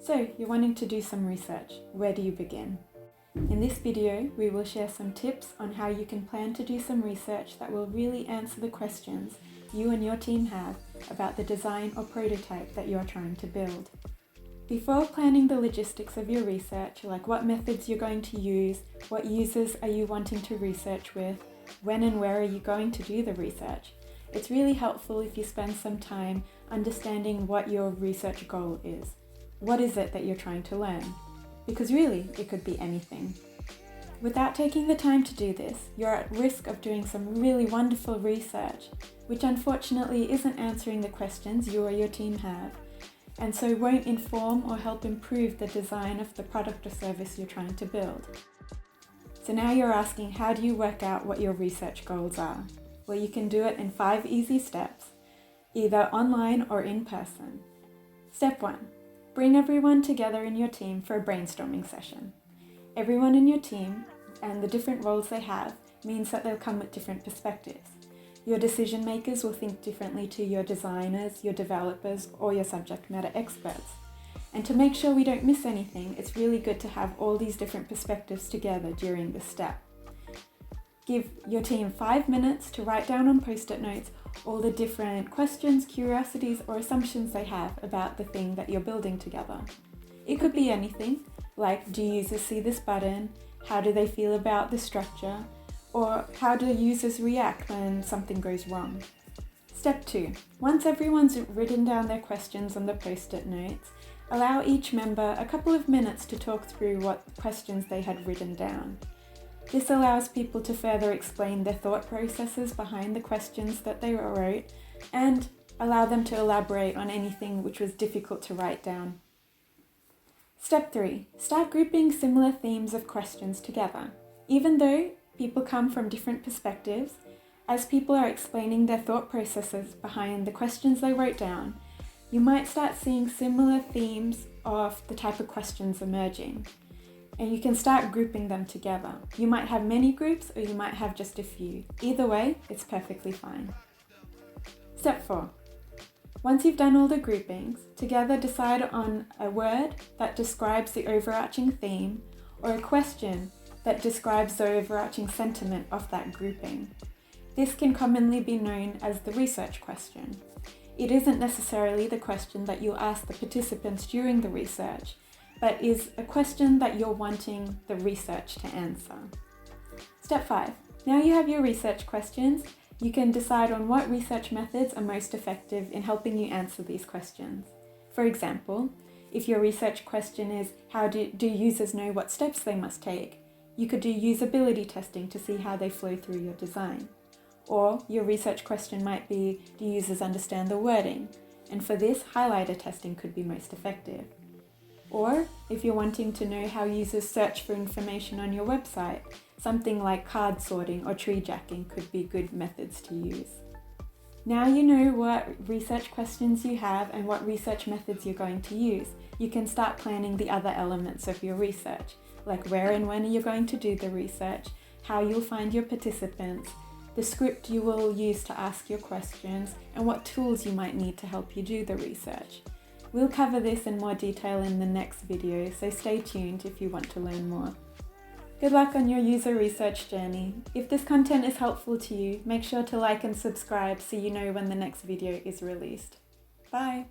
So, you're wanting to do some research. Where do you begin? In this video, we will share some tips on how you can plan to do some research that will really answer the questions you and your team have about the design or prototype that you are trying to build. Before planning the logistics of your research, like what methods you're going to use, what users are you wanting to research with, when and where are you going to do the research, it's really helpful if you spend some time understanding what your research goal is. What is it that you're trying to learn? Because really, it could be anything. Without taking the time to do this, you're at risk of doing some really wonderful research, which unfortunately isn't answering the questions you or your team have, and so won't inform or help improve the design of the product or service you're trying to build. So now you're asking, how do you work out what your research goals are? Well, you can do it in 5 easy steps, either online or in person. Step 1. Bring everyone together in your team for a brainstorming session. Everyone in your team and the different roles they have means that they'll come with different perspectives. Your decision makers will think differently to your designers, your developers, or your subject matter experts. And to make sure we don't miss anything, it's really good to have all these different perspectives together during this step. Give your team 5 minutes to write down on post-it notes all the different questions, curiosities, or assumptions they have about the thing that you're building together. It could be anything, like, do users see this button? How do they feel about the structure? Or how do users react when something goes wrong? Step 2. Once everyone's written down their questions on the post-it notes, allow each member a couple of minutes to talk through what questions they had written down. This allows people to further explain their thought processes behind the questions that they wrote and allow them to elaborate on anything which was difficult to write down. Step 3. Start grouping similar themes of questions together. Even though people come from different perspectives, as people are explaining their thought processes behind the questions they wrote down, you might start seeing similar themes of the type of questions emerging. And you can start grouping them together. You might have many groups or you might have just a few. Either way, it's perfectly fine. Step 4. Once you've done all the groupings, together decide on a word that describes the overarching theme or a question that describes the overarching sentiment of that grouping. This can commonly be known as the research question. It isn't necessarily the question that you'll ask the participants during the research, but is a question that you're wanting the research to answer. Step 5. Now you have your research questions, you can decide on what research methods are most effective in helping you answer these questions. For example, if your research question is, how do users know what steps they must take? You could do usability testing to see how they flow through your design. Or your research question might be, do users understand the wording? And for this, highlighter testing could be most effective. Or if you're wanting to know how users search for information on your website, something like card sorting or tree jacking could be good methods to use. Now you know what research questions you have and what research methods you're going to use, you can start planning the other elements of your research, like where and when you're going to do the research, how you'll find your participants, the script you will use to ask your questions, and what tools you might need to help you do the research. We'll cover this in more detail in the next video, so stay tuned if you want to learn more. Good luck on your user research journey. If this content is helpful to you, make sure to like and subscribe so you know when the next video is released. Bye!